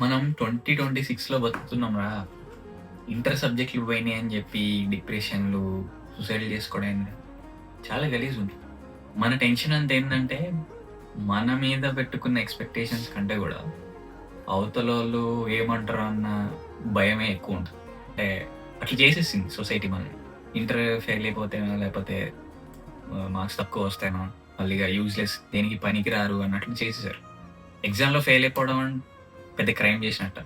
మనం 2026లో బతుకుతున్నాంరా. ఇంటర్ సబ్జెక్టులు పోయినాయి అని చెప్పి డిప్రెషన్‌లు, సూసైడ్‌లు చేసుకోవడం చాలా గలీజుంది. మన టెన్షన్ అంతా ఏందంటే, మన మీద పెట్టుకున్న ఎక్స్‌పెక్టేషన్స్ కంటే గూడా, అవతలోళ్ళు ఏమంటారో అన్న భయమే ఎక్కువుంటది. అంటే అట్లా చేసేసింది సొసైటీ మనల్ని. ఇంటర్ ఫెయిల్ అయిపోతేనో, లేపోతే మార్క్స్ తక్కువ వస్తేనో, మళ్ళీ ఇగ యూజ్‌లెస్ దేనికి పనికిరారు అన్నట్లు చేసేసారు. ఎగ్జామ్‌లో ఫెయిల్ అయిపోవడం పెద్ద క్రైమ్ చేసినట్ట.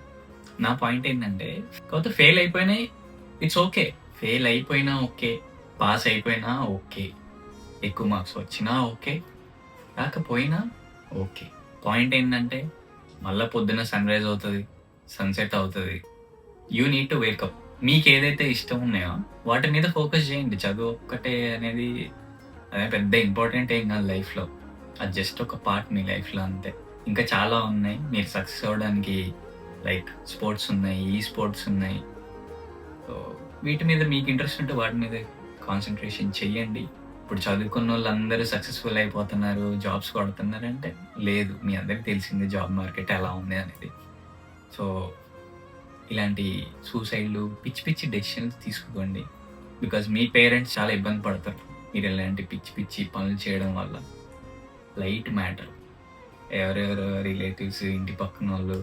నా పాయింట్ ఏంటంటే, కాకపోతే ఫెయిల్ అయిపోయినాయి ఇట్స్ ఓకే. ఫెయిల్ అయిపోయినా ఓకే. పాస్ అయిపోయినా ఓకే. ఎక్కువ మార్క్స్ వచ్చినా ఓకే. రాకపోయినా ఓకే. పాయింట్ ఏంటంటే, మళ్ళా పొద్దున్న సన్‌రైజ్ అవుతది. సన్‌సెట్ అవుతది. You need to wake up. మీకేదైతే ఇష్టం ఉన్నాయో వాటి మీద ఫోకస్ చేయండి. చదువు ఒక్కటే అనేది అదేం పెద్ద ఇంపార్టెంట్ ఏం కాదు లైఫ్‌లో. అది జస్ట్ ఒక పార్ట్ మీ లైఫ్‌లో అంతే. ఇంకా చాలా ఉన్నాయి. మీరు సక్సెస్ అవ్వడానికి లైక్ స్పోర్ట్స్ ఉన్నాయి, ఈ స్పోర్ట్స్ ఉన్నాయి. సో, వీటి మీద మీకు ఇంట్రెస్ట్ ఉంటే వాటి మీద కాన్సంట్రేషన్ చెయ్యండి. ఇప్పుడు చదువుకున్నోళ్ళందరూ సక్సెస్‌ఫుల్ అయిపోతున్నారు, జాబ్స్ కొడుతున్నారంటే లేదు. మీ అందరికి తెలిసిందే జాబ్ మార్కెట్ ఎలా ఉంది అనేది. సో, ఇలాంటి సూసైడ్‌లు, పిచ్చి పిచ్చి డెసిషన్స్ తీసుకోకండి. బికాజ్ మీ పేరెంట్స్ చాలా ఇబ్బంది పడతారు. మీరు ఇలాంటి పిచ్చి పిచ్చి పనులు చేయడం వల్ల. Light matter. ఎవరెవరో రిలేటివ్స్, ఇంటి పక్కనోళ్ళు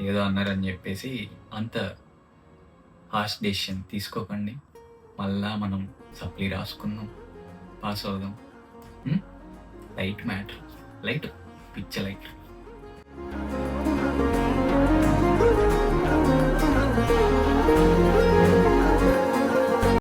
ఏదో అన్నారని చెప్పేసి అంత హార్ష్ డెసిషన్ తీసుకోకండి. మళ్ళా మనం సప్లీ రాసుకుందాం, పాస్ అవుదాం. Light matter. లైట్, పిచ్చ లైట్.